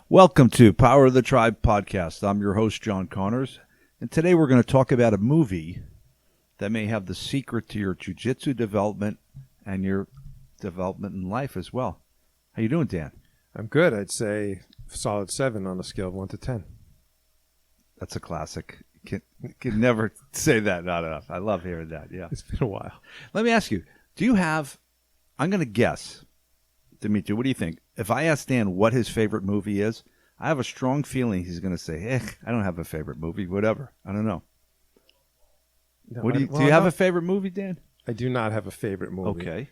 Welcome to Power of the Tribe podcast. I'm your host, John Connors, and today we're going to talk about a movie that may have the secret to your Jiu Jitsu development and your development in life as well. How you doing, Dan? I'm good. I'd say solid 7 on a scale of 1 to 10. That's a classic. You can never say that not enough. I love hearing that, yeah. It's been a while. Let me ask you, do you have, I'm going to guess, Dimitri, what do you think? If I ask Dan what his favorite movie is, I have a strong feeling he's going to say, I don't have a favorite movie, whatever. I don't know. No, Do you have a favorite movie, Dan? I do not have a favorite movie. Okay.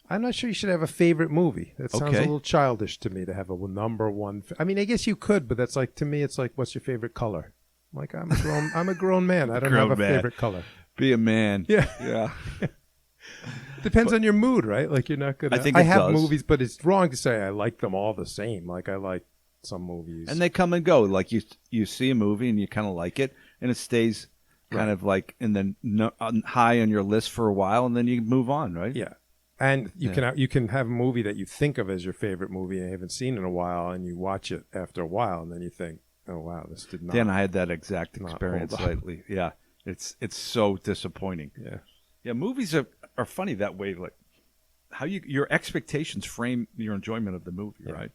I'm not sure you should have a favorite movie. That sounds Okay. a little childish to me to have a number one. I mean, I guess you could, but that's like, to me, it's like, what's your favorite color? I'm like, I'm a grown man. I don't have a favorite color. Be a man. Yeah. Yeah. Depends on your mood, right? Like, you're not going to. I think I it have does. movies, but it's wrong to say I like them all the same. Like, I like some movies. And they come and go. Like you see a movie and you kind of like it, and it stays kind of like high on your list for a while, and then you move on, right? Yeah. And you can have a movie that you think of as your favorite movie and you haven't seen in a while, and you watch it after a while, and then you think, oh wow, this did not. Dan, I had that exact not experience hold up. lately. Yeah, it's so disappointing. Yeah. Movies are funny that way. Like how your expectations frame your enjoyment of the movie, right?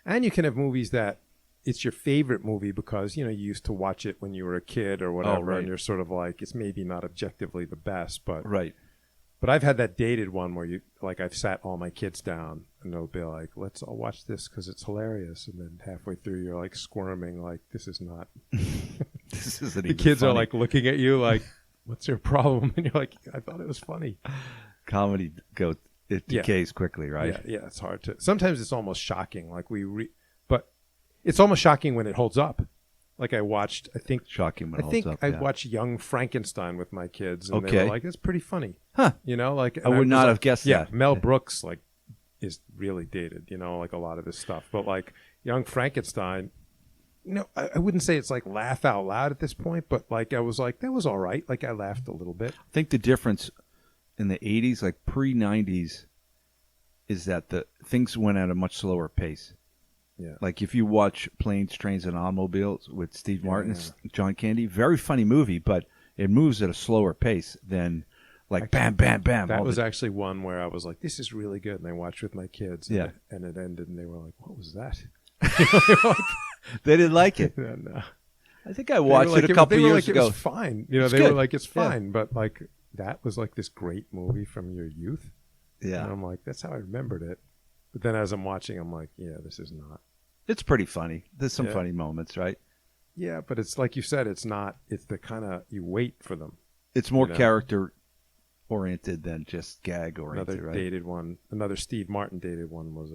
And you can have movies that it's your favorite movie because you used to watch it when you were a kid or whatever, right. and you're sort of like, it's maybe not objectively the best, but Right. But I've had that dated one where I've sat all my kids down and they'll be like, let's all watch this because it's hilarious. And then halfway through, you're like squirming, like, this is not. This isn't The even kids funny. are like looking at you like, what's your problem? And you're like, I thought it was funny. Comedy it decays quickly, right? Yeah, it's hard to. Sometimes it's almost shocking. Like but it's almost shocking when it holds up. Like I watched, Shocking when it holds up. I yeah. watched Young Frankenstein with my kids, and they Okay. were like, "It's pretty funny." Huh. Like I would was not like, have guessed yeah, that. Mel Brooks is really dated. Like a lot of his stuff, but like Young Frankenstein, I wouldn't say it's like laugh out loud at this point, but like I was like, that was all right. Like I laughed a little bit. I think the difference in the 80s, like pre-90s, is that the things went at a much slower pace. Yeah. Like if you watch Planes, Trains, and Automobiles with Steve Martin and John Candy, very funny movie, but it moves at a slower pace than like bam, bam, bam. That was actually one where I was like, this is really good. And I watched with my kids. Yeah. And it ended and they were like, what was that? They didn't like it. No. I think I watched it a couple years ago. It was fine. They good. were like, it's fine. But like, that was like this great movie from your youth. Yeah. And I'm like, that's how I remembered it. But then as I'm watching, I'm like, yeah, this is not. It's pretty funny. There's some Yeah. funny moments, right? Yeah, but it's like you said, it's not. It's the kind of, you wait for them. It's more character-oriented than just gag-oriented, Another right? dated one, another Steve Martin dated one was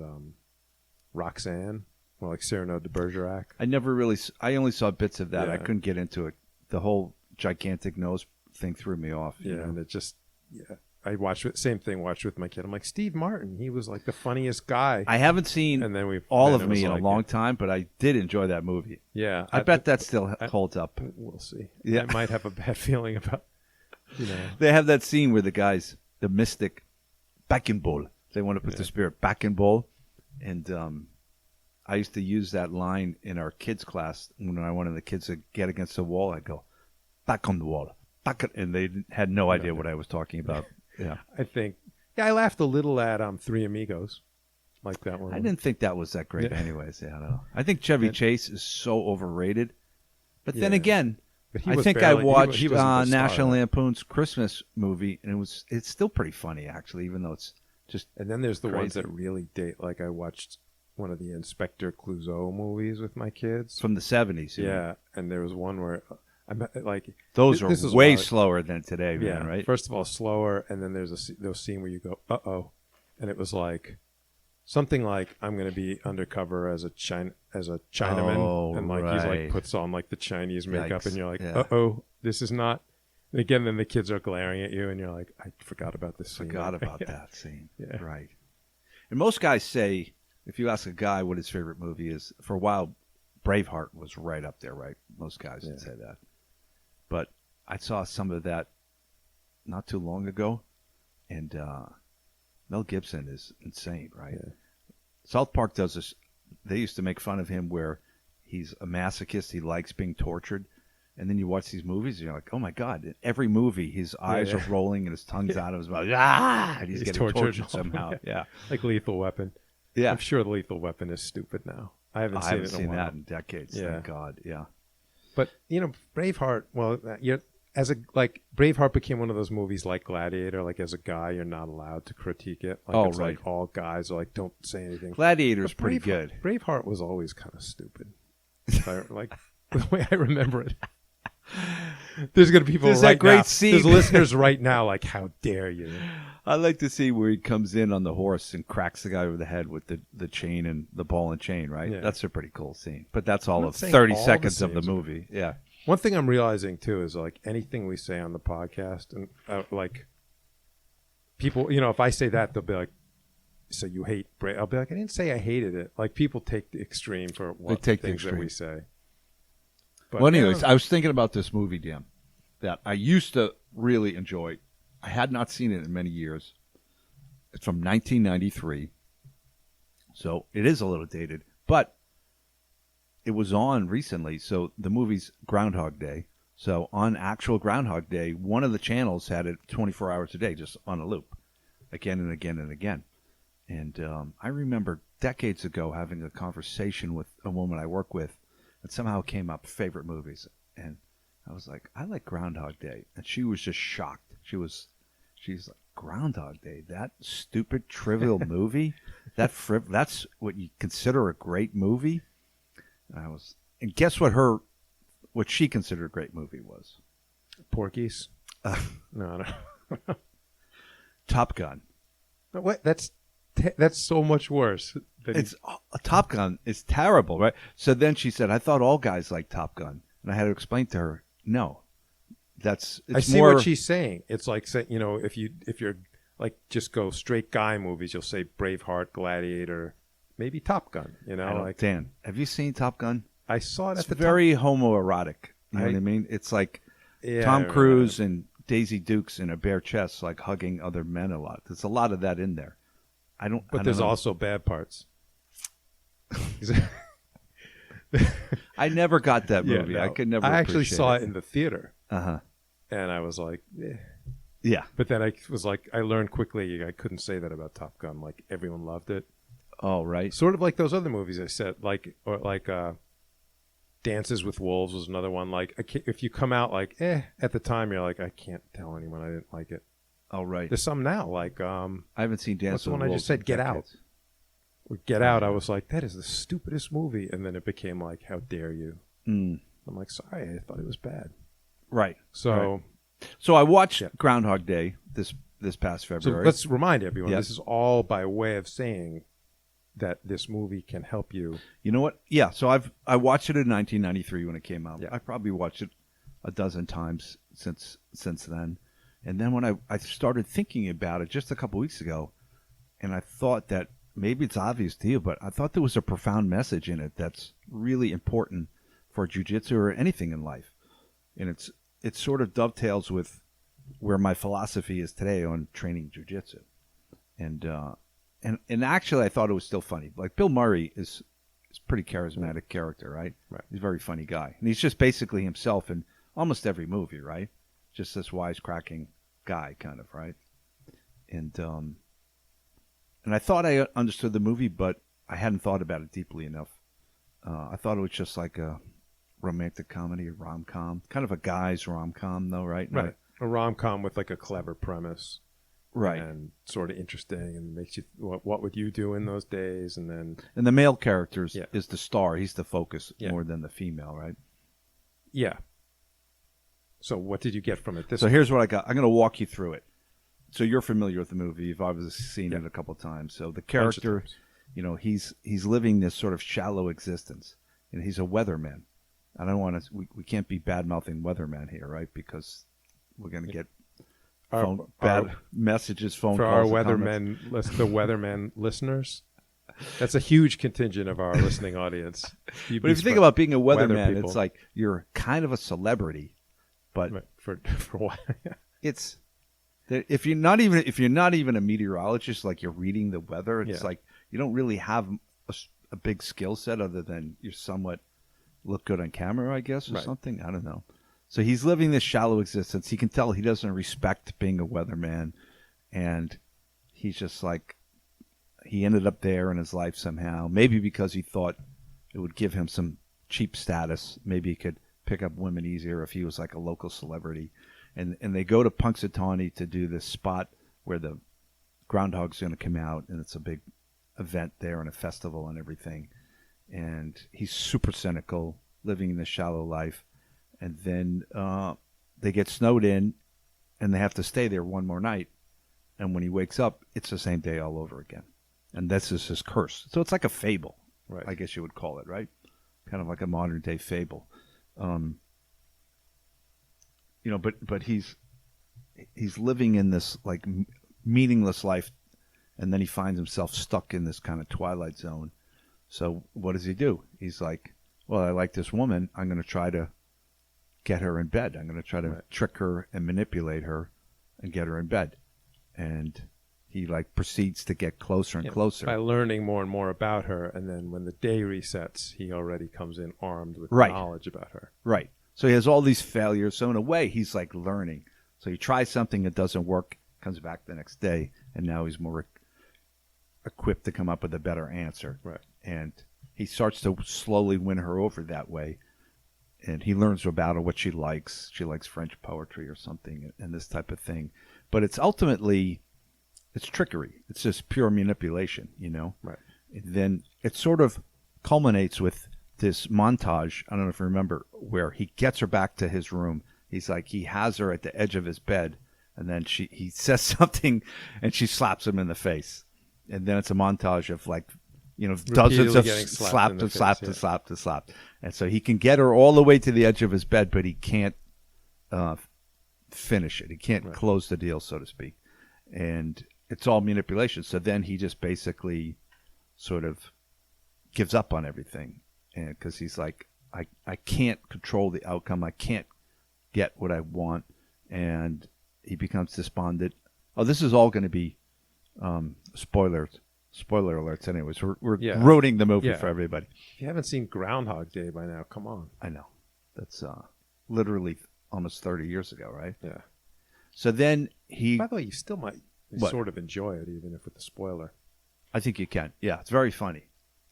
Roxanne, or like Cyrano de Bergerac. I only saw bits of that. Yeah. I couldn't get into it. The whole gigantic nose thing threw me off. Yeah, and it just, I watched it, same thing, watched with my kid. I'm like, Steve Martin, he was like the funniest guy. I haven't seen And then all then of it was me in like, a long time, but I did enjoy that movie. Yeah. I bet that still holds up. We'll see. Yeah. I might have a bad feeling about, They have that scene where the mystic, back in bowl. They want to put the spirit back in bowl. And I used to use that line in our kids' class when I wanted the kids to get against the wall. I'd go, back on the wall. And they had no idea what I was talking about. Yeah. I laughed a little at Three Amigos, like that one. I didn't think that was that great anyways. Yeah, I don't know. I think Chevy Chase is so overrated. But then again, But he I was think barely- I watched he wasn't the star, National right? Lampoon's Christmas movie, and it's still pretty funny, actually, even though it's just And then there's the ones crazy. that really date. Like I watched one of the Inspector Clouseau movies with my kids. from the 70s. you know. Yeah, and there was one where Those this are is way wild. slower than today, man, Yeah, right? First of all, slower, and then there's a scene where you go, uh-oh, and it was like something like I'm going to be undercover as a Chinaman, Oh, and like he's right. like puts on like the Chinese makeup, Yikes. and you're like, Yeah. uh-oh, this is not. And again, then the kids are glaring at you, and you're like, I forgot about this scene. Forgot about Yeah. that scene. Yeah. Right. And most guys say, if you ask a guy what his favorite movie is, for a while, Braveheart was right up there, right? Most guys would say that. But I saw some of that not too long ago, and Mel Gibson is insane, right? Yeah. South Park does this they used to make fun of him where he's a masochist. He likes being tortured. And then you watch these movies, and you're like, oh, my God. In every movie, his eyes are rolling and his tongue's out of his mouth. And he's getting tortured somehow. Yeah. Like Lethal Weapon. Yeah. I'm sure the Lethal Weapon is stupid now. I haven't seen that in decades. Yeah. Thank God. Yeah. But, Braveheart, Braveheart became one of those movies like Gladiator. Like, as a guy, you're not allowed to critique it. Like, like all guys are like, don't say anything. Gladiator's pretty good. Braveheart was always kind of stupid. Like, the way I remember it. There's going to be people There's right that great now. scene. There's listeners right now like, how dare you? I like to see where he comes in on the horse and cracks the guy over the head with the chain and the ball and chain, right? Yeah. That's a pretty cool scene. But that's all of 30 seconds of the movie. Yeah. One thing I'm realizing, too, is like anything we say on the podcast, and like people, if I say that, they'll be like, so you hate Brave? I'll be like, I didn't say I hated it. Like, people take the extreme for what things that we say. But, well, anyways, I was thinking about this movie, Dan, that I used to really enjoy. I had not seen it in many years. It's from 1993, so it is a little dated, but it was on recently. So the movie's Groundhog Day. So on actual Groundhog Day, one of the channels had it 24 hours a day, just on a loop, again and again and again. And I remember decades ago having a conversation with a woman I work with, and somehow it came up favorite movies. And I was like, I like Groundhog Day. And she was just shocked. She's like, Groundhog Day? That stupid, trivial movie? That's what you consider a great movie? And guess what she considered a great movie was? Porky's? No. Top Gun. What? That's so much worse. Top Gun is terrible, right? So then she said, I thought all guys liked Top Gun. And I had to explain to her, no. I see what she's saying. It's like, if you're like just go straight guy movies, you'll say Braveheart, Gladiator, maybe Top Gun. Dan, have you seen Top Gun? I saw it at the time. It's very homoerotic. You know what I mean? It's like Tom Cruise and Daisy Dukes in a bare chest, like hugging other men a lot. There's a lot of that in there. But there's also bad parts. I never got that movie. I could never. I actually saw it in the theater. And I was like, yeah. But then I was like, I learned quickly I couldn't say that about Top Gun. Like, everyone loved it. Oh, right. Sort of like those other movies I said, like Dances with Wolves was another one. Like, if you come out like, at the time, you're like, I can't tell anyone I didn't like it. Oh, right. There's some now, like I haven't seen Dances with Wolves. What's the one I just said? Get Out. With Get Out, I was like, that is the stupidest movie. And then it became like, how dare you? I'm like, sorry, I thought it was bad. Right. So I watched Groundhog Day this past February. So let's remind everyone, this is all by way of saying that this movie can help you. You know what? Yeah. So I watched it in 1993 when it came out. Yeah. I probably watched it a dozen times since then. And then when I started thinking about it just a couple weeks ago, and I thought that maybe it's obvious to you, but I thought there was a profound message in it that's really important for jiu-jitsu or anything in life. And it sort of dovetails with where my philosophy is today on training jiu-jitsu. And actually I thought it was still funny. Like Bill Murray is a pretty charismatic character, right? Right. He's a very funny guy. And he's just basically himself in almost every movie, right? Just this wisecracking guy kind of, right? And I thought I understood the movie, but I hadn't thought about it deeply enough. I thought it was just like a romantic comedy, a rom-com, kind of a guy's rom-com, though, right? Right. A rom-com with like a clever premise, right? And sort of interesting, and makes you what would you do in those days? And the male character is the star; he's the focus more than the female, right? Yeah. So what did you get from it? So here's what I got. I'm going to walk you through it. So you're familiar with the movie. You've obviously seen it a couple of times. So the character, he's living this sort of shallow existence, and he's a weatherman. I don't want to. We can't be bad-mouthing weatherman here, right? Because we're going to get bad messages, phone for calls. For our weathermen, the weatherman listeners, that's a huge contingent of our listening audience. But if you think about being a weatherman, it's like you're kind of a celebrity, but for what? It's if you're not even a meteorologist, like you're reading the weather, it's like you don't really have a big skill set other than you're somewhat look good on camera, I guess, or Right. something. I don't know. So he's living this shallow existence. He can tell he doesn't respect being a weatherman, and he's just like, he ended up there in his life somehow. Maybe because he thought it would give him some cheap status. Maybe he could pick up women easier if he was like a local celebrity. And they go to Punxsutawney to do this spot where the groundhog's going to come out, and it's a big event there and a festival and everything. And he's super cynical, living in this shallow life. And then they get snowed in, and they have to stay there one more night. And when he wakes up, it's the same day all over again. And this is his curse. So it's like a fable, Right. I guess you would call it, right? Kind of like a modern-day fable. But he's living in this like meaningless life, and then he finds himself stuck in this kind of twilight zone. So what does he do? He's like, well, I like this woman. I'm going to try to get her in bed. I'm going to try to trick her and manipulate her and get her in bed. And he like proceeds to get closer and closer. By learning more and more about her, and then when the day resets, he already comes in armed with Right. knowledge about her. Right. So he has all these failures. So in a way, he's like learning. So he tries something that doesn't work, comes back the next day, and now he's more equipped to come up with a better answer. Right. And he starts to slowly win her over that way. And he learns about her, what she likes. She likes French poetry or something, and this type of thing. But it's ultimately, it's trickery. It's just pure manipulation, you know? Right. And then it sort of culminates with this montage, I don't know if you remember, where he gets her back to his room. He's like, he has her at the edge of his bed, and then he says something, and she slaps him in the face. And then it's a montage of like, dozens of getting slapped. And so he can get her all the way to the edge of his bed, but he can't finish it. He can't close the deal, so to speak. And it's all manipulation. So then he just basically sort of gives up on everything. And because he's like, I can't control the outcome. I can't get what I want. And he becomes despondent. Oh, this is all going to be spoiler alerts. Anyways, we're ruining the movie for everybody. If you haven't seen Groundhog Day by now, come on. I know. That's literally almost 30 years ago, right? Yeah. So then By the way, you still might sort of enjoy it, even if with the spoiler. I think you can. Yeah, it's very funny.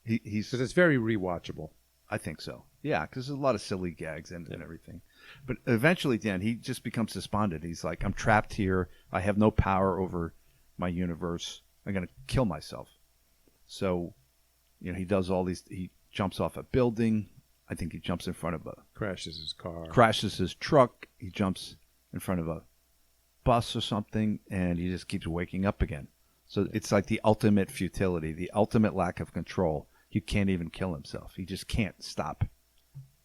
He's Because it's very rewatchable. I think so. Yeah, because there's a lot of silly gags and everything. But eventually, Dan, he just becomes despondent. He's like, I'm trapped here. I have no power over my universe. I'm going to kill myself. So, he does all these. He jumps off a building. I think he jumps in front of Crashes his car. crashes his truck. He jumps in front of a bus or something, and he just keeps waking up again. So it's like the ultimate futility, the ultimate lack of control. He can't even kill himself. He just can't stop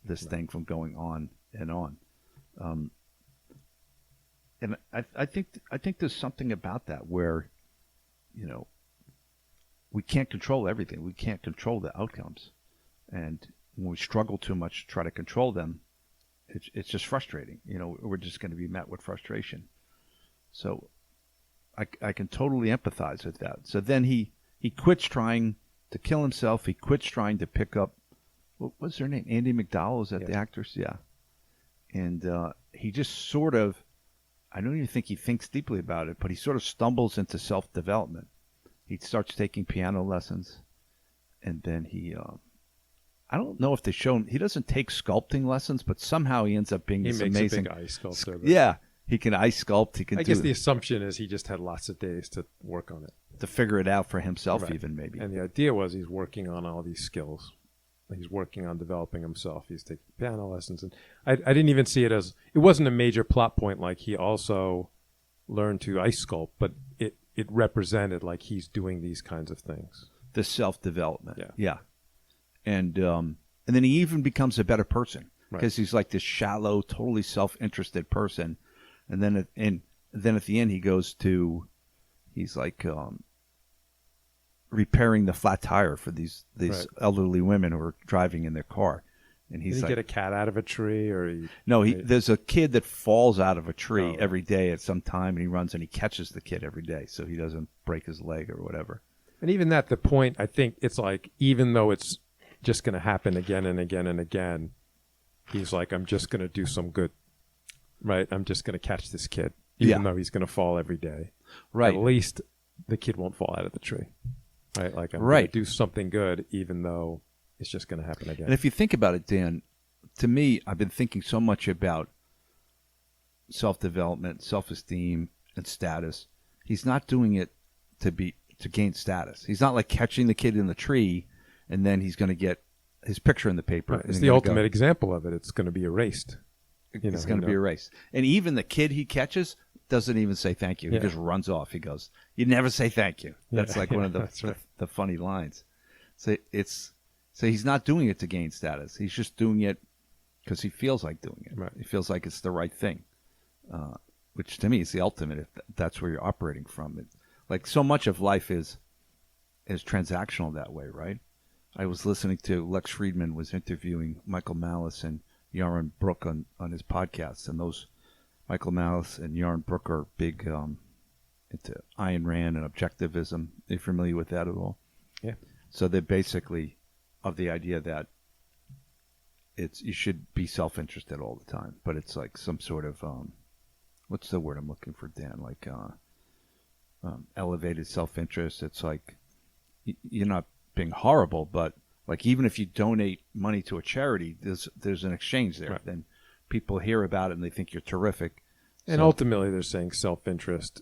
this thing from going on and on. And I think there's something about that where, we can't control everything. We can't control the outcomes. And when we struggle too much to try to control them, it's just frustrating. We're just going to be met with frustration. So I can totally empathize with that. So then he quits trying to kill himself. He quits trying to pick up, what was her name? Andy McDowell? Is that the actress? Yeah. And he just sort of, I don't even think he thinks deeply about it, but he sort of stumbles into self-development. He starts taking piano lessons, and then he, I don't know if they show him, he doesn't take sculpting lessons, but somehow he ends up being this amazing. He makes a big ice sculpture. Yeah. He can ice sculpt. He can I guess the assumption is he just had lots of days to work on it. To figure it out for himself even, maybe. And the idea was he's working on all these skills. He's working on developing himself. He's taking piano lessons. And I didn't even see it as, it wasn't a major plot point like he also learned to ice sculpt, but it represented like he's doing these kinds of things. The self-development. Yeah. And then he even becomes a better person because he's like this shallow, totally self-interested person. And then at the end he goes to, he's like repairing the flat tire for these elderly women who are driving in their car. And he's Did he like, get a cat out of a tree or there's a kid that falls out of a tree every day at some time, and he runs and he catches the kid every day so he doesn't break his leg or whatever. And even at the point, I think it's like, even though it's just going to happen again and again and again, he's like, I'm just going to do some good, right? I'm just going to catch this kid, even though he's going to fall every day. Right. At least the kid won't fall out of the tree, right? Like, I'm going to do something good, even though it's just going to happen again. And if you think about it, Dan, to me, I've been thinking so much about self-development, self-esteem, and status. He's not doing it to gain status. He's not like catching the kid in the tree and then he's going to get his picture in the paper. Right. It's the ultimate example of it. It's going to be erased. It's going to be erased. And even the kid he catches doesn't even say thank you. He just runs off. He goes, "You never say thank you." That's like one of the funny lines. So he's not doing it to gain status. He's just doing it because he feels like doing it. Right. He feels like it's the right thing, which to me is the ultimate. If that's where you're operating from, like so much of life is transactional that way, right? I was listening to Lex Fridman was interviewing Michael Malice and Yaron Brook on his podcast, and those Michael Malice and Yaron Brook are big into Ayn Rand and objectivism. Are you familiar with that at all? Yeah. So they're basically of the idea that you should be self-interested all the time, but it's like some sort of what's the word I'm looking for, Dan? Like elevated self-interest. It's like you're not being horrible, but like even if you donate money to a charity, there's an exchange there. Right. Then people hear about it and they think you're terrific. And ultimately, they're saying self-interest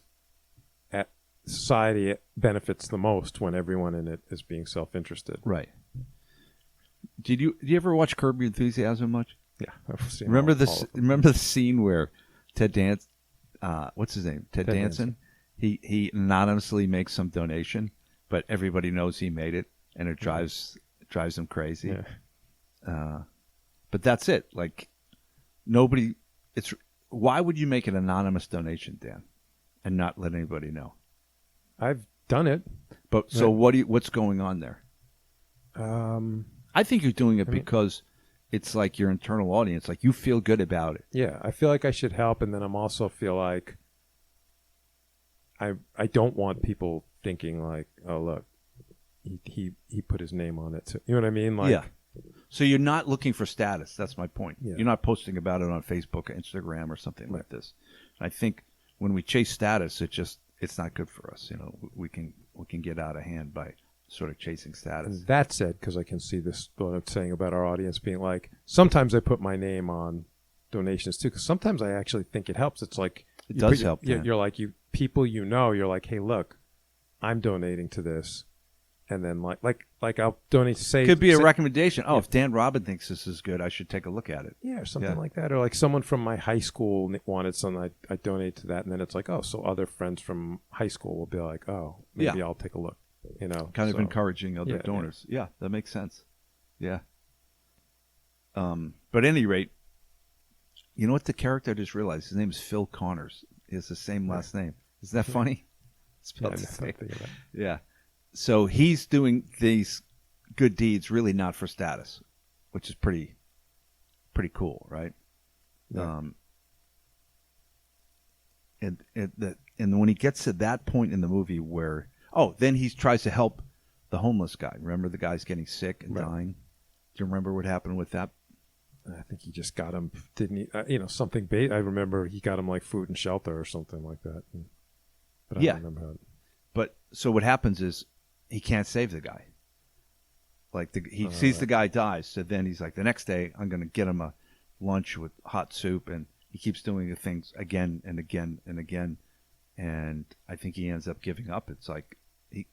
at society benefits the most when everyone in it is being self-interested. Right. Did you ever watch Curb Your Enthusiasm much? Yeah. I've seen Remember the scene where Ted Danson, what's his name? Ted Danson. He anonymously makes some donation, but everybody knows he made it, and it drives him crazy. Yeah. But that's it. Like why would you make an anonymous donation, Dan, and not let anybody know? I've done it. But so what's going on there? I think you're doing it because it's like your internal audience. Like you feel good about it. Yeah, I feel like I should help, and then I'm also feel like I don't want people thinking like, oh look, he put his name on it. So, you know what I mean? Like, yeah. So you're not looking for status. That's my point. Yeah. You're not posting about it on Facebook or Instagram or something like this. And I think when we chase status, it's not good for us. You know, we can get out of hand by sort of chasing status. And that said, because I can see this, what I'm saying about our audience being like, sometimes I put my name on donations too, because sometimes I actually think it helps. It's like it does help. You're like people you're like, hey, look, I'm donating to this, and then like I'll donate to say could be a recommendation. Oh, if Dan Robin thinks this is good, I should take a look at it. Yeah, or something like that, or like someone from my high school wanted something, I donate to that, and then it's like, oh, so other friends from high school will be like, oh, maybe I'll take a look. You know, kind of encouraging other donors. Yeah, that makes sense. Yeah. But at any rate, you know what the character I just realized? His name is Phil Connors. He has the same last name. Isn't that funny? Spelled the same. Yeah. So he's doing these good deeds really not for status, which is pretty cool, right? Yeah. And when he gets to that point in the movie where then he tries to help the homeless guy. Remember the guy's getting sick and dying? Do you remember what happened with that? I think he just got him, didn't he? Something I remember he got him like food and shelter or something like that. But I don't remember how. But so what happens is he can't save the guy. Like he sees the guy dies, so then he's like, the next day I'm going to get him a lunch with hot soup, and he keeps doing the things again and again and again, and I think he ends up giving up. It's like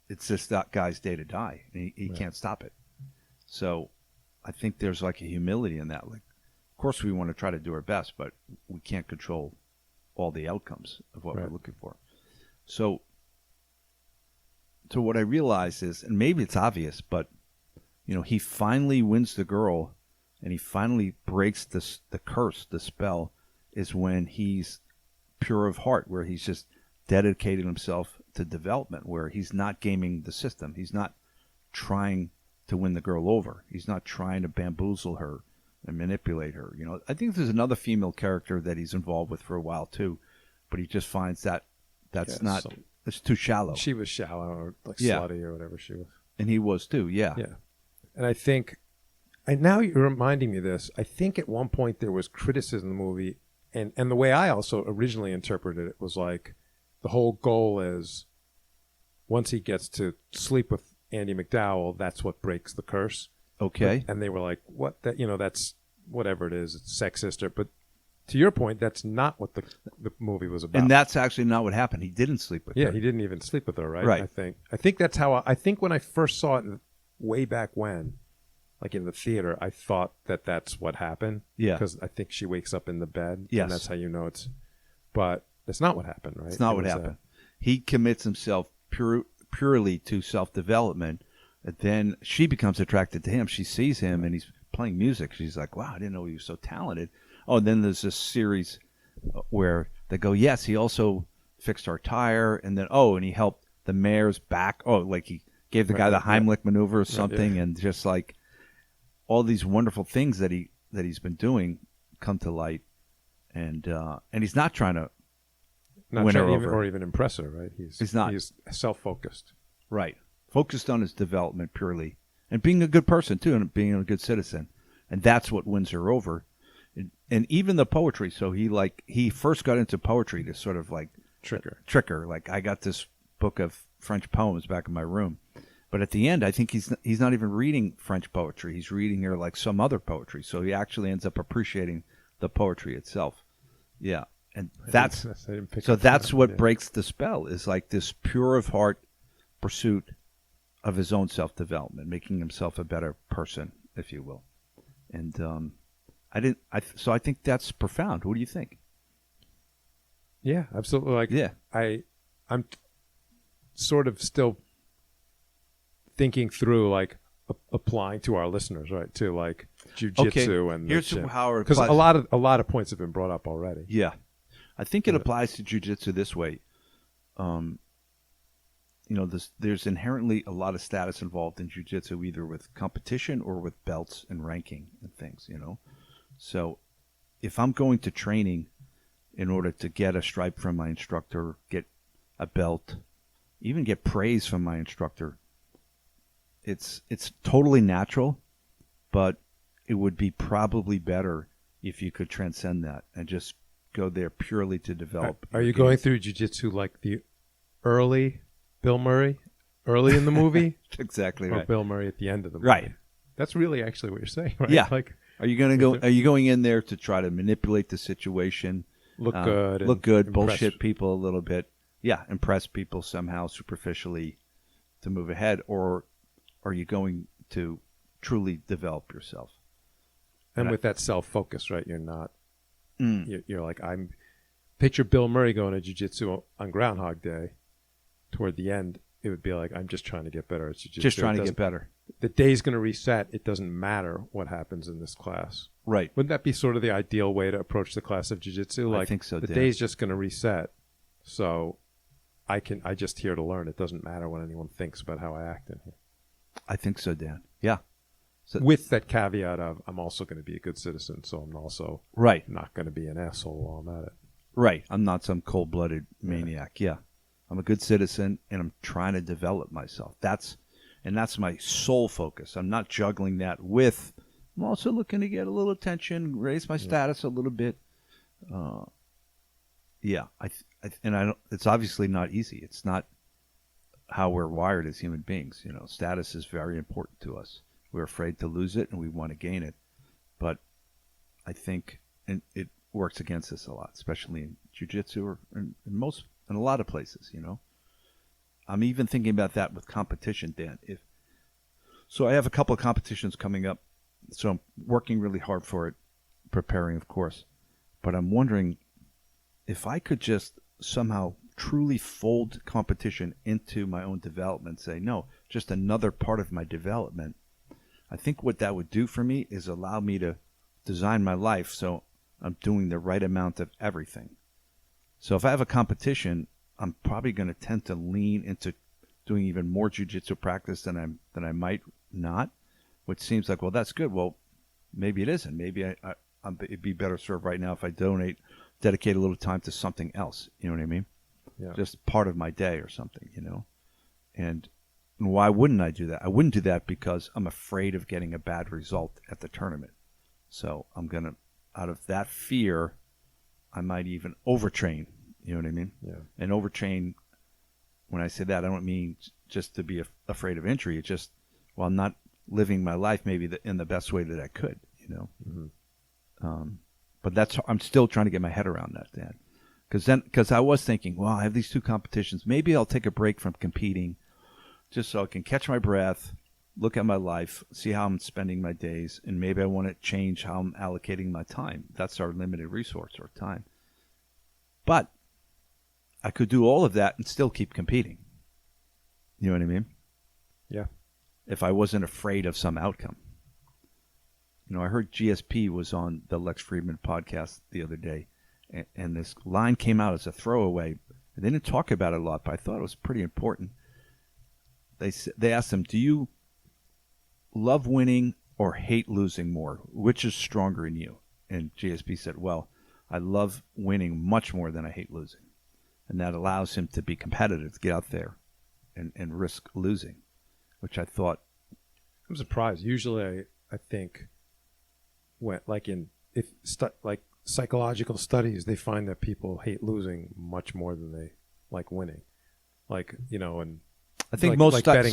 it's just that guy's day to die, and he can't stop it. So I think there's like a humility in that. Like, of course we want to try to do our best, but we can't control all the outcomes of what we're looking for. So what I realized is, and maybe it's obvious, but he finally wins the girl, and he finally breaks the curse, the spell, is when he's pure of heart, where he's just dedicated himself to development, where he's not gaming the system. He's not trying to win the girl over. He's not trying to bamboozle her and manipulate her. I think there's another female character that he's involved with for a while too, but he just finds that It's too shallow. She was shallow or like Yeah. slutty or whatever she was. And he was too, yeah. Yeah. And I think, and now you're reminding me of this, I think at one point there was criticism in the movie, and the way I also originally interpreted it was like the whole goal is once he gets to sleep with Andy McDowell, that's what breaks the curse. Okay. And they were like, what? That, that's whatever it is, it's sexist. But to your point, that's not what the movie was about. And that's actually not what happened. He didn't sleep with her. Yeah, he didn't even sleep with her, right? Right. I think that's how I think when I first saw it way back when, like in the theater, I thought that that's what happened. Yeah. Because I think she wakes up in the bed. Yes. And that's how you know it's. But that's not what happened, right? It's not what happened. He commits himself purely to self-development. And then she becomes attracted to him. She sees him and he's playing music. She's like, wow, I didn't know he was so talented. Oh, and then there's this series where they go, yes, he also fixed our tire. And then, and he helped the mayor's back. Oh, like he gave the guy the Heimlich maneuver or something. Yeah. And just like all these wonderful things that he's been doing come to light. And he's not trying to win her over. Or even impress her, right? He's not. He's self-focused. Right. Focused on his development purely. And being a good person, too, and being a good citizen. And that's what wins her over. And even the poetry. So he first got into poetry to sort of like trick her. Like, I got this book of French poems back in my room. But at the end, I think he's not even reading French poetry. He's reading her like some other poetry. So he actually ends up appreciating the poetry itself. Yeah. And that's what breaks the spell, is like this pure of heart pursuit of his own self-development, making himself a better person, if you will. And so I think that's profound. What do you think? Yeah, absolutely. Like, I'm sort of still thinking through like applying to our listeners, right? To like jiu-jitsu and here's how it because a lot of points have been brought up already. Yeah, I think it applies to jiu-jitsu this way. There's inherently a lot of status involved in jiu-jitsu, either with competition or with belts and ranking and things. So if I'm going to training in order to get a stripe from my instructor, get a belt, even get praise from my instructor, it's totally natural, but it would be probably better if you could transcend that and just go there purely to develop. Are you going through jiu-jitsu like the early Bill Murray, early in the movie? Exactly or right. Bill Murray at the end of the movie? Right. That's really actually what you're saying, right? Yeah. Like, are you going in there to try to manipulate the situation, look good, bullshit people a little bit, impress people somehow superficially to move ahead, or are you going to truly develop yourself? And with that self-focus, right? You're not. You're like, picture Bill Murray going to jiu-jitsu on Groundhog Day. Toward the end, it would be like, I'm just trying to get better at jiu-jitsu. Just trying to get better. The day's going to reset. It doesn't matter what happens in this class. Right. Wouldn't that be sort of the ideal way to approach the class of jiu-jitsu? Like, I think so, the Dan. day's just going to reset. So I just here to learn. It doesn't matter what anyone thinks about how I act in here. I think so, Dan. Yeah. So, with that caveat of, I'm also going to be a good citizen, so I'm also not going to be an asshole while I'm at it. Right. I'm not some cold-blooded maniac. Yeah. I'm a good citizen, and I'm trying to develop myself. That's my sole focus. I'm not juggling that with, I'm also looking to get a little attention, raise my status a little bit. It's obviously not easy. It's not how we're wired as human beings. Status is very important to us. We're afraid to lose it, and we want to gain it. But I think it works against us a lot, especially in jiu-jitsu or in a lot of places. I'm even thinking about that with competition, Dan. So I have a couple of competitions coming up, so I'm working really hard for it, preparing, of course. But I'm wondering if I could just somehow truly fold competition into my own development, say, no, just another part of my development. I think what that would do for me is allow me to design my life so I'm doing the right amount of everything. So if I have a competition, I'm probably going to tend to lean into doing even more jiu-jitsu practice than I might not, which seems like, well, that's good. Well, maybe it isn't. Maybe it'd be better served right now if I dedicate a little time to something else. You know what I mean? Yeah. just part of my day or something, And why wouldn't I do that? I wouldn't do that because I'm afraid of getting a bad result at the tournament. So I'm going to, out of that fear, I might even overtrain. You know what I mean? Yeah. And overtrain, when I say that, I don't mean just to be afraid of injury. It's just, I'm not living my life maybe in the best way that I could, Mm-hmm. But I'm still trying to get my head around that, Dan. Because I was thinking, well, I have these 2 competitions. Maybe I'll take a break from competing just so I can catch my breath, look at my life, see how I'm spending my days, and maybe I want to change how I'm allocating my time. That's our limited resource, or time. But I could do all of that and still keep competing. You know what I mean? Yeah. If I wasn't afraid of some outcome. I heard GSP was on the Lex Fridman podcast the other day, and this line came out as a throwaway. They didn't talk about it a lot, but I thought it was pretty important. They asked him, do you love winning or hate losing more? Which is stronger in you? And GSP said, well, I love winning much more than I hate losing. And that allows him to be competitive, to get out there and risk losing, which I thought. I'm surprised. Usually I think when, like like psychological studies, they find that people hate losing much more than they like winning. Like, and I think like, most like betting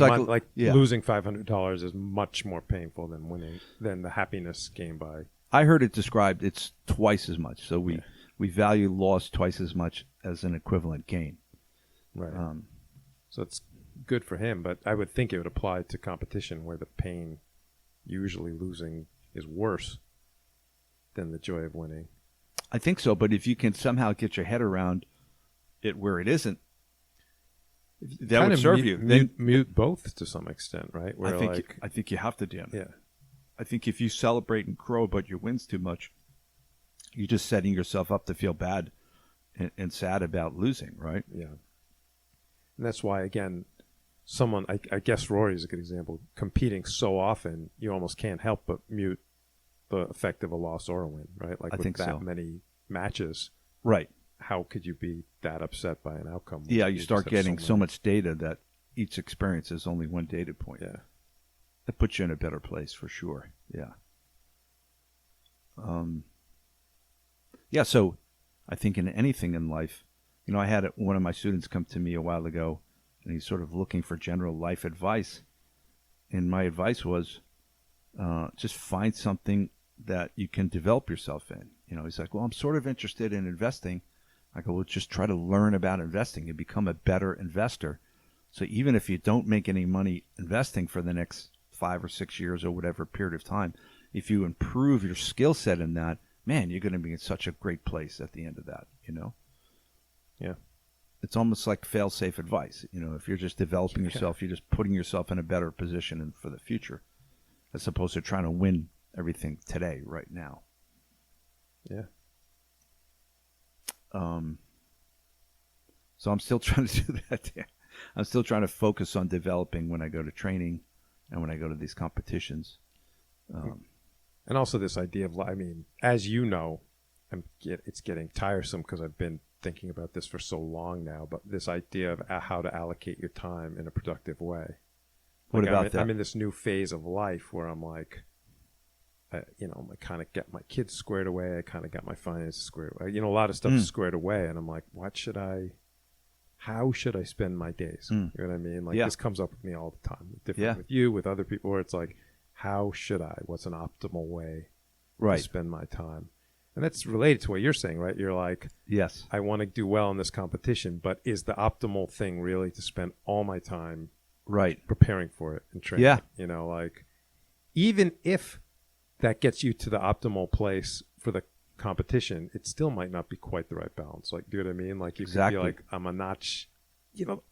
losing $500 is much more painful than winning, than the happiness gained by. I heard it described, it's twice as much. So we value loss twice as much as an equivalent gain. Right. So it's good for him, but I would think it would apply to competition where the pain, usually losing, is worse than the joy of winning. I think so, but if you can somehow get your head around it where it isn't, that would serve you. Then mute both to some extent, right? Where I think you have to, Dan. Yeah. I think if you celebrate and crow about your wins too much, you're just setting yourself up to feel bad and sad about losing, right? Yeah. And that's why, again, someone, I guess Rory is a good example, competing so often, you almost can't help but mute the effect of a loss or a win, right? Like, I think that so. Many matches. Right. How could you be that upset by an outcome? Yeah, you start getting so much data that each experience is only one data point. Yeah. That puts you in a better place for sure. Yeah. Yeah, so I think in anything in life, I had one of my students come to me a while ago, and he's sort of looking for general life advice. And my advice was just find something that you can develop yourself in. He's like, well, I'm sort of interested in investing. I go, well, just try to learn about investing and become a better investor. So even if you don't make any money investing for the next 5 or 6 years or whatever period of time, if you improve your skill set in that, man, you're going to be in such a great place at the end of that, Yeah. It's almost like fail-safe advice. If you're just developing yourself, you're just putting yourself in a better position for the future, as opposed to trying to win everything today, right now. Yeah. So I'm still trying to do that. I'm still trying to focus on developing when I go to training and when I go to these competitions. And also this idea of, as you know, it's getting tiresome because I've been thinking about this for so long now, but this idea of how to allocate your time in a productive way. What about that? I'm in this new phase of life where I'm like, I kind of get my kids squared away. I kind of got my finances squared away. A lot of stuff is squared away, and I'm like, how should I spend my days? You know what I mean? Like, this comes up with me all the time, with you, with other people, where it's like, how should I? What's an optimal way to spend my time? And that's related to what you're saying, right? You're like, yes, I want to do well in this competition, but is the optimal thing really to spend all my time preparing for it and training? Yeah. Even if that gets you to the optimal place for the competition, it still might not be quite the right balance. Like, do you know what I mean? Like, you could be like, I'm a notch,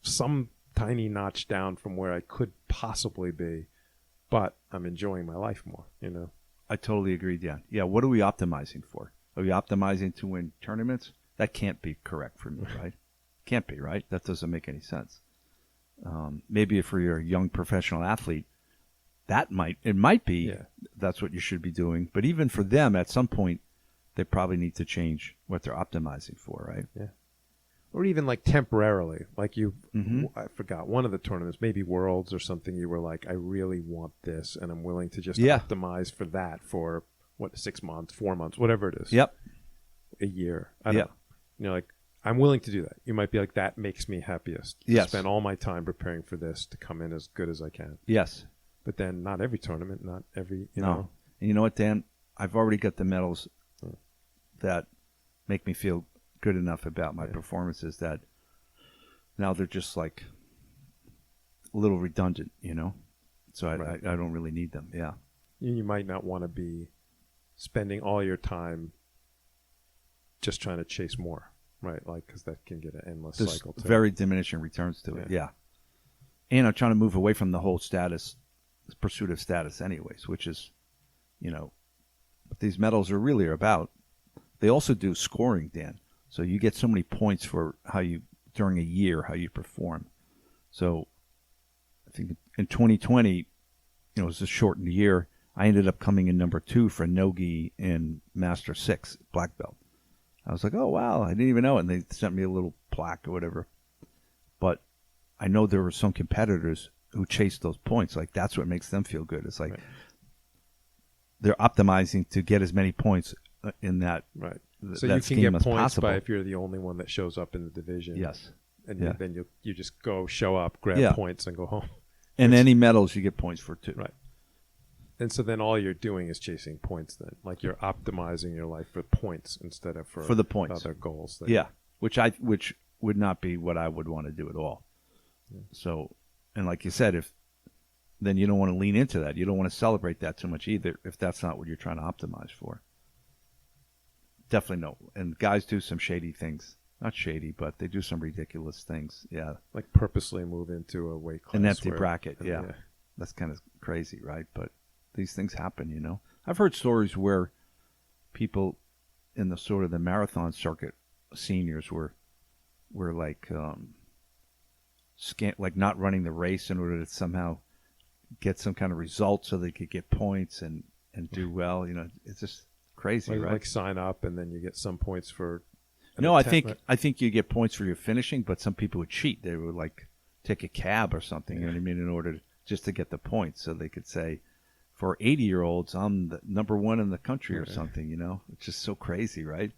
some tiny notch down from where I could possibly be, but I'm enjoying my life more, I totally agree, Dan. Yeah, what are we optimizing for? Are we optimizing to win tournaments? That can't be correct for me, right? Can't be, right? That doesn't make any sense. Maybe if you're a young professional athlete, it might be that's what you should be doing. But even for them, at some point, they probably need to change what they're optimizing for, right? Yeah. or even like temporarily, like you, Mhm. I forgot one of the tournaments, maybe Worlds or something. You were like, I really want this, and I'm willing to just Yeah. optimize for that for 6 months, 4 months, whatever it is. Yep. A year. I don't know. You know, like I'm willing to do that. You might be like, that makes me happiest. Yes. To spend all my time preparing for this to come in as good as I can. Yes. But then not every tournament, not every, you No. know. And you know what, Dan? I've already got the medals that make me feel good enough about my performances that now they're just like a little redundant, you know? So I don't really need them. Yeah. You might not want to be spending all your time just trying to chase more, right? Like, because that can get an endless There's cycle too. very diminishing returns to it. Yeah. And I'm trying to move away from the whole pursuit of status anyways, which is, you know, what these medals are really about. They also do scoring, Dan. So you get so many points for during a year, how you perform. So I think in 2020, you know, it was a shortened year. I ended up coming in number 2 for Nogi in Master 6 black belt. I was like, oh, wow, I didn't even know it. And they sent me a little plaque or whatever. But I know there were some competitors who chased those points. Like, that's what makes them feel good. It's like they're optimizing to get as many points in that. Right. that So you can scheme get as points possible. by if you're the only one that shows up in the division. Yes. And Yeah. then you just go show up, grab points, and go home. And any medals you get points for too. Right. And so then all you're doing is chasing points then. Like you're optimizing your life for points instead of for the points. other goals. Which would not be what I would want to do at all. Yeah. So, and like you said, then you don't want to lean into that. You don't want to celebrate that too much either if that's not what you're trying to optimize for. Definitely no. And guys do some shady things. Not shady, but they do some ridiculous things. Yeah. Like purposely move into a weight class. An empty bracket, yeah. That's kind of crazy, right? But these things happen, you know. I've heard stories where people in the sort of the marathon circuit, seniors were like like not running the race in order to somehow get some kind of result so they could get points and do well. You know, it's just crazy, right? Like sign up and then you get some points for. No, I think you get points for your finishing, but some people would cheat. They would like take a cab or something, you know what I mean, in order just to get the points, so they could say, for 80-year-olds, I'm the number 1 in the country or something. You know, it's just so crazy, right?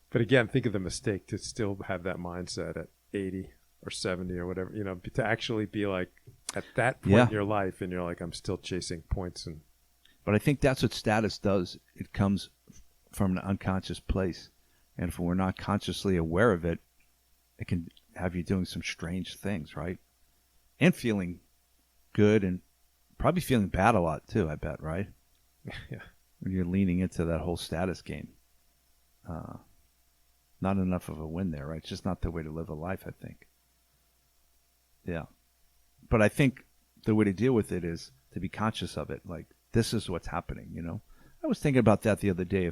But again, think of the mistake to still have that mindset at 80 or 70 or whatever. You know, to actually be like at that point in your life, and you're like, I'm still chasing points. But I think that's what status does. It comes from an unconscious place. And if we're not consciously aware of it, it can have you doing some strange things, right? And feeling good and probably feeling bad a lot too, I bet, right? Yeah. When you're leaning into that whole status game. Not enough of a win there, right? It's just not the way to live a life, I think. Yeah. But I think the way to deal with it is to be conscious of it. Like, this is what's happening, you know? I was thinking about that the other day.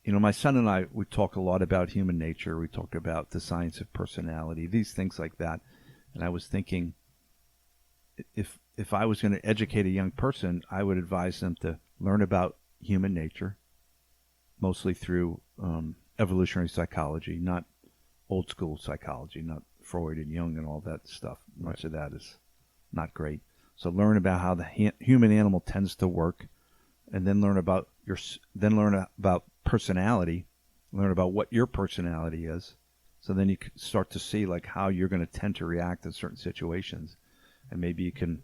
You know, my son and I, we talk a lot about human nature. We talk about the science of personality, these things like that. And I was thinking, if I was going to educate a young person, I would advise them to learn about human nature, mostly through evolutionary psychology, not old school psychology, not Freud and Jung and all that stuff. Much of that is not great. So learn about how the human animal tends to work, and then learn about personality, learn about what your personality is. So then you can start to see like how you're going to tend to react in certain situations, and maybe you can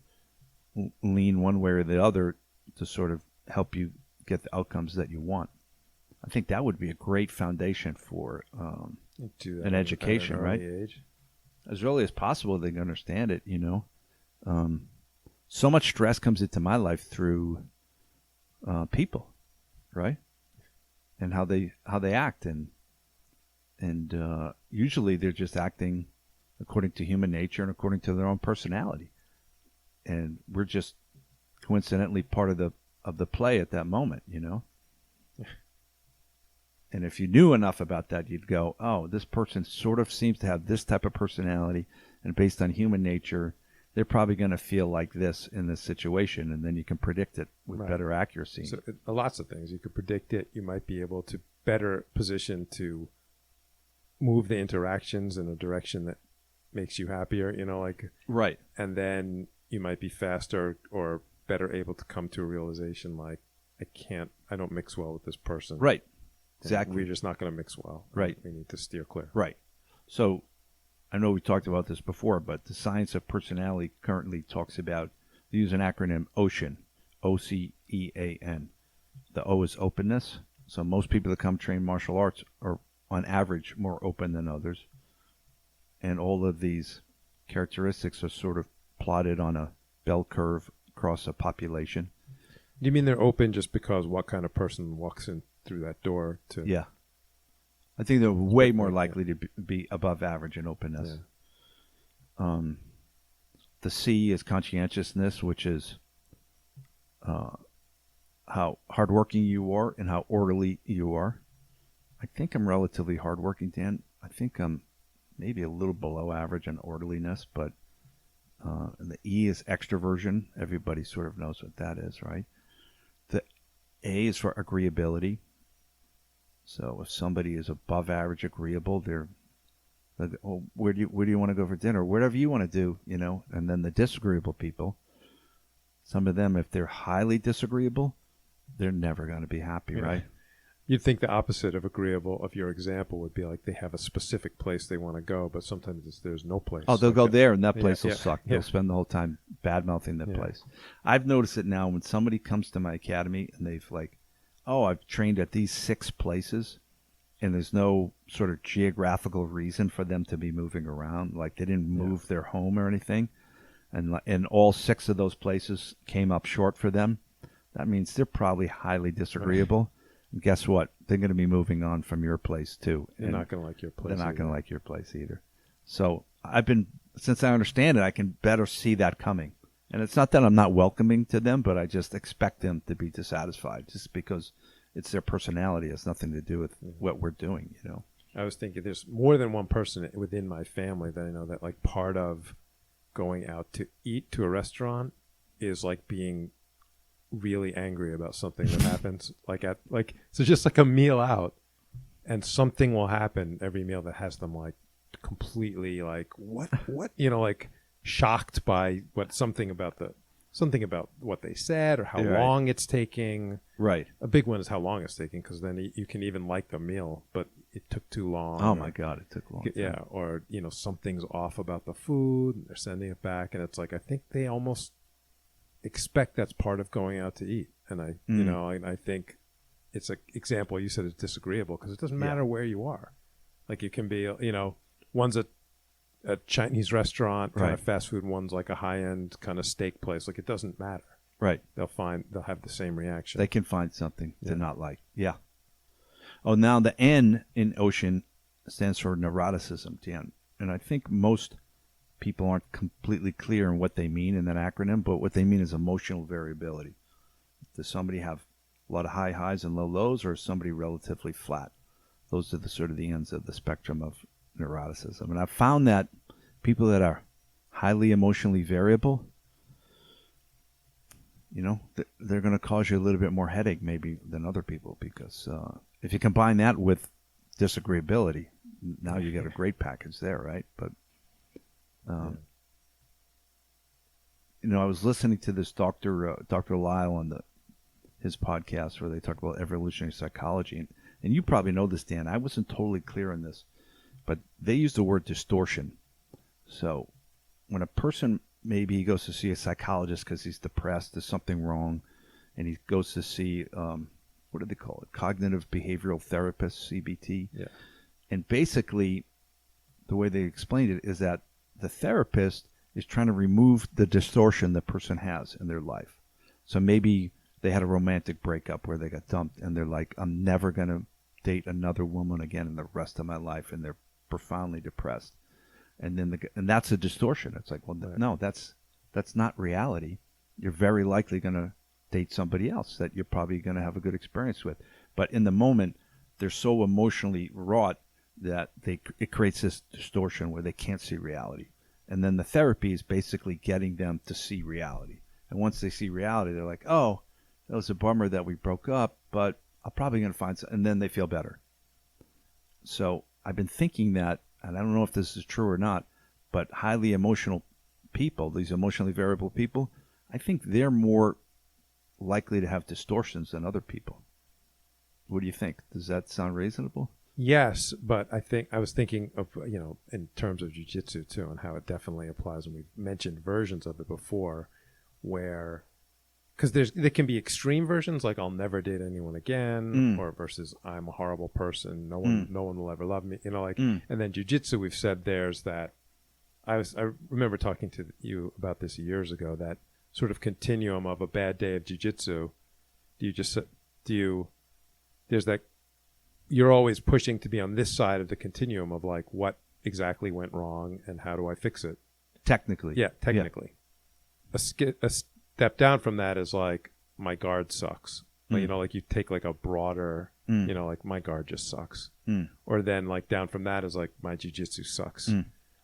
lean one way or the other to sort of help you get the outcomes that you want. I think that would be a great foundation for an education, right? Age. As early as possible, they can understand it, you know. So much stress comes into my life through people, right? And how they act, and usually they're just acting according to human nature and according to their own personality, and we're just coincidentally part of the play at that moment, you know. And if you knew enough about that, you'd go, oh, this person sort of seems to have this type of personality, and based on human nature, they're probably going to feel like this in this situation, and then you can predict it with better accuracy. So lots of things. You could predict it. You might be able to better position to move the interactions in a direction that makes you happier, like, Right. and then you might be faster or better able to come to a realization like, I don't mix well with this person. Right. And Exactly. we're just not going to mix well. Right. We need to steer clear. Right. So I know we talked about this before, but the science of personality currently talks about, they use an acronym OCEAN, OCEAN. The O is openness. So most people that come train martial arts are on average more open than others. And all of these characteristics are sort of plotted on a bell curve across a population. Do you mean they're open just because what kind of person walks in through that door to? Yeah. I think they're way more likely to be above average in openness. Yeah. The C is conscientiousness, which is how hardworking you are and how orderly you are. I think I'm relatively hardworking, Dan. I think I'm maybe a little below average in orderliness, but and the E is extraversion. Everybody sort of knows what that is, right? The A is for agreeability. So if somebody is above average agreeable, they're oh, where do you want to go for dinner? Whatever you want to do, And then the disagreeable people, some of them, if they're highly disagreeable, they're never going to be happy, right? You'd think the opposite of agreeable of your example would be like they have a specific place they want to go, but sometimes there's no place. Oh, they'll like go that. there, and that place will Yeah. suck. Yeah. They'll spend the whole time bad-mouthing that Yeah. place. I've noticed it now when somebody comes to my academy and they've like, oh, I've trained at these 6 places, and there's no sort of geographical reason for them to be moving around. Like they didn't move their home or anything, and all 6 of those places came up short for them. That means they're probably highly disagreeable. And guess what? They're going to be moving on from your place too. They're not going to like your place. They're not going to like your place either. So since I understand it, I can better see that coming. And it's not that I'm not welcoming to them, but I just expect them to be dissatisfied just because it's their personality. It has nothing to do with what we're doing, I was thinking there's more than one person within my family that I know that like part of going out to eat to a restaurant is like being really angry about something that happens so just like a meal out, and something will happen every meal that has them like completely like what like shocked by something about what they said or how long it's taking. Right. A big one is how long it's taking, because then you can even like the meal, but it took too long. Oh my God, it took long. Yeah, or something's off about the food, and they're sending it back, and it's like I think they almost expect that's part of going out to eat, and I think it's an example. You said it's disagreeable because it doesn't matter where you are. Like you can be, one's a Chinese restaurant kind of fast food, one's like a high end kind of steak place. Like it doesn't matter. Right. They'll have the same reaction. They can find something to not like. Yeah. Oh, now the N in ocean stands for neuroticism, Dan. And I think most people aren't completely clear on what they mean in that acronym, but what they mean is emotional variability. Does somebody have a lot of high highs and low lows, or is somebody relatively flat? Those are the sort of the ends of the spectrum of neuroticism. And I've found that people that are highly emotionally variable, they're going to cause you a little bit more headache maybe than other people, because if you combine that with disagreeability, now you get a great package there, right? But I was listening to this Dr. Lisle on his podcast where they talk about evolutionary psychology, and you probably know this, Dan. I wasn't totally clear on this, but they use the word distortion. So when a person, maybe he goes to see a psychologist because he's depressed, there's something wrong, and he goes to see, what do they call it? Cognitive behavioral therapist, CBT. Yeah. And basically, the way they explained it is that the therapist is trying to remove the distortion the person has in their life. So maybe they had a romantic breakup where they got dumped, and they're like, I'm never going to date another woman again in the rest of my life, and they're profoundly depressed. And then and that's a distortion. It's like, well, no, that's not reality. You're very likely going to date somebody else that you're probably going to have a good experience with. But in the moment, they're so emotionally wrought that it creates this distortion where they can't see reality. And then the therapy is basically getting them to see reality. And once they see reality, they're like, oh, that was a bummer that we broke up, but I'm probably going to find some, and then they feel better. So I've been thinking that, and I don't know if this is true or not, but highly emotional people, these emotionally variable people, I think they're more likely to have distortions than other people. What do you think? Does that sound reasonable? Yes, but I was thinking of, in terms of jiu-jitsu too, and how it definitely applies, and we've mentioned versions of it before, where, because there can be extreme versions, like I'll never date anyone again, or versus I'm a horrible person, no one will ever love me, and then jiu-jitsu, we've said there's that, I remember talking to you about this years ago, that sort of continuum of a bad day of jiu-jitsu. There's that, you're always pushing to be on this side of the continuum of like, what exactly went wrong and how do I fix it? Technically. Yeah, technically. Yeah. A step down from that is like, my guard sucks. Like you take like a broader, like my guard just sucks. Or then like down from that is like, my jiu-jitsu sucks.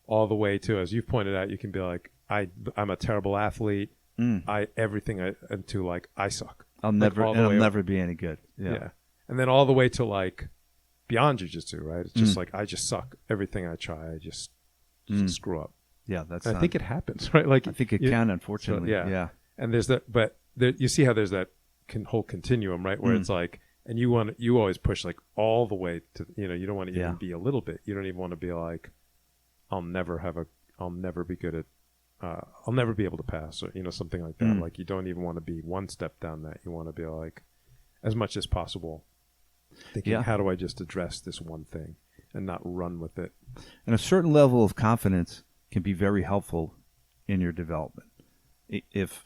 All the way to, as you've pointed out, you can be like, I'm a terrible athlete. Everything into like, I suck. I'll never be any good. Yeah. And then all the way to like beyond jiu-jitsu, right? It's just like, I just suck. Everything I try, I just screw up. Yeah, I think it happens, right? Like I think it can, unfortunately. So, yeah. And there's that, but you see how there's that whole continuum, right? Where it's like, and you always push like all the way to, you don't want to even be a little bit. You don't even want to be like, I'll never be good at, I'll never be able to pass, or something like that. Like you don't even want to be one step down that. You want to be like, as much as possible, thinking, how do I just address this one thing and not run with it? And a certain level of confidence can be very helpful in your development. If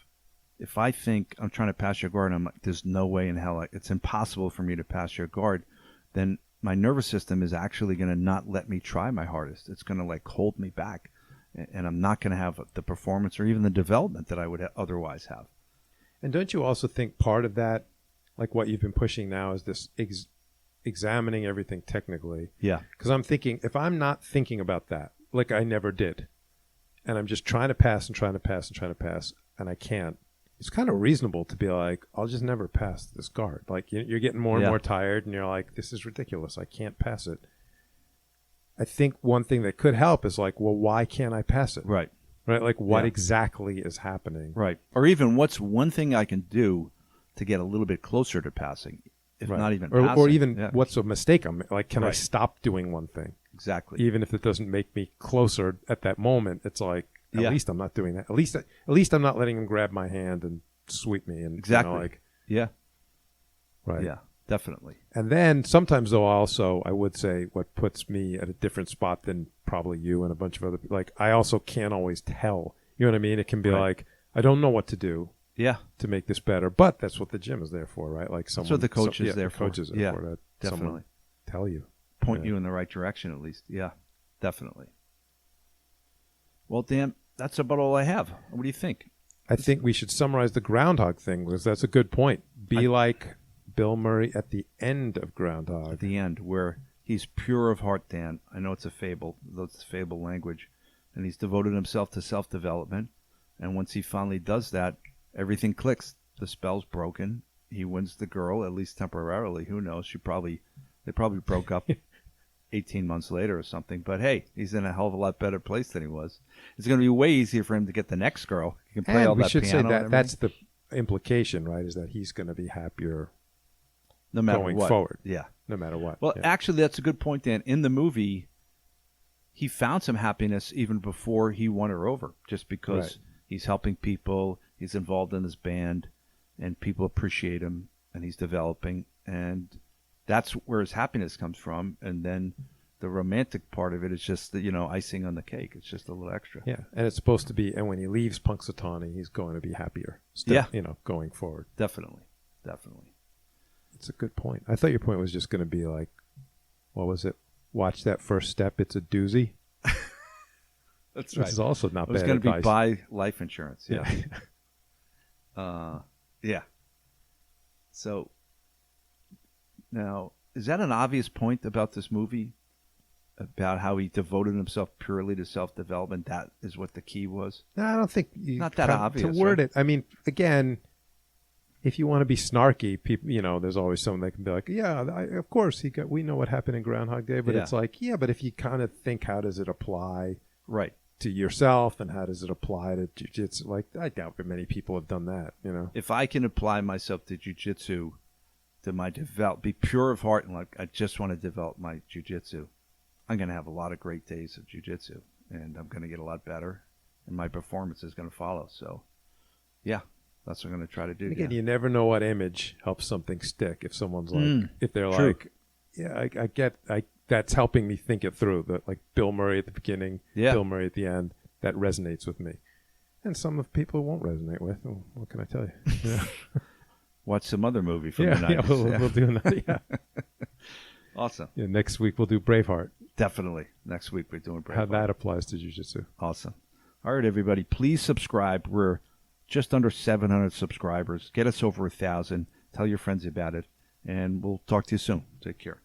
I think I'm trying to pass your guard and I'm like, there's no way in hell, it's impossible for me to pass your guard, then my nervous system is actually going to not let me try my hardest. It's going to like hold me back, and I'm not going to have the performance or even the development that I would otherwise have. And don't you also think part of that, like what you've been pushing now, is this examining everything technically? Yeah. Because I'm thinking, if I'm not thinking about that, like I never did, and I'm just trying to pass and trying to pass and trying to pass, and I can't, it's kind of reasonable to be like, I'll just never pass this guard. Like you're getting more and more tired, and you're like, this is ridiculous. I can't pass it. I think one thing that could help is like, well, why can't I pass it? Right. Like what exactly is happening? Right. Or even what's one thing I can do to get a little bit closer to passing, if not even passing. Or even what's a mistake I'm like, can I stop doing one thing? Exactly. Even if it doesn't make me closer at that moment, it's like, at least I'm not doing that. At least I'm not letting him grab my hand and sweep me. And exactly. Right. Yeah, definitely. And then sometimes though, also, I would say what puts me at a different spot than probably you and a bunch of other people, like I also can't always tell, you know what I mean? It can be like, I don't know what to do. Yeah, to make this better, but that's what the gym is there for, right? Like someone, that's what the coach is there for. Coaches are for, definitely tell you, point you in the right direction at least. Yeah, definitely. Well, Dan, that's about all I have. What do you think? I think we should summarize the groundhog thing, because that's a good point. Be like Bill Murray at the end of Groundhog. At the end, where he's pure of heart, Dan. I know it's a fable, though it's fable language, and he's devoted himself to self-development. And once he finally does that, everything clicks. The spell's broken. He wins the girl, at least temporarily. Who knows? They probably broke up 18 months later or something. But hey, he's in a hell of a lot better place than he was. It's going to be way easier for him to get the next girl. He can play all that piano. We should say that's the implication, right? Is that he's going to be happier no matter going what. forward. Yeah. No matter what. Well, actually, that's a good point, Dan. In the movie, he found some happiness even before he won her over, just because he's helping people. He's involved in his band, and people appreciate him, and he's developing, and that's where his happiness comes from. And then the romantic part of it is just the, icing on the cake. It's just a little extra. Yeah, and it's supposed to be, and when he leaves Punxsutawney, he's going to be happier. Going forward. Definitely. It's a good point. I thought your point was just going to be like, what was it? Watch that first step. It's a doozy. That's right. This is also not bad advice. It's going to be buy life insurance. Yeah. Yeah. So now, is that an obvious point about this movie? About how he devoted himself purely to self-development? That is what the key was? No, I don't think not that obvious. To word it. I mean, again, if you want to be snarky, people, there's always someone that can be like, yeah, of course we know what happened in Groundhog Day, but it's like, yeah, but if you kind of think, how does it apply Right. to yourself, and how does it apply to jiu-jitsu? Like, I doubt that many people have done that, If I can apply myself to jiu-jitsu, to my be pure of heart, and like I just want to develop my jiu-jitsu, I'm going to have a lot of great days of jiu-jitsu, and I'm going to get a lot better, and my performance is going to follow. So, yeah, that's what I'm going to try to do. And again, you never know what image helps something stick. If someone's like, if they're true. like, yeah, I get, that's helping me think it through. That, like Bill Murray at the beginning, Bill Murray at the end, that resonates with me. And some of people it won't resonate with. Well, what can I tell you? Yeah. Watch some other movie from the 90s. Yeah, we'll do another. Yeah. Awesome. Yeah, next week we'll do Braveheart. Definitely. Next week we're doing Braveheart. How that applies to jiu-jitsu. Awesome. All right, everybody, please subscribe. We're just under 700 subscribers. Get us over 1,000. Tell your friends about it, and we'll talk to you soon. Take care.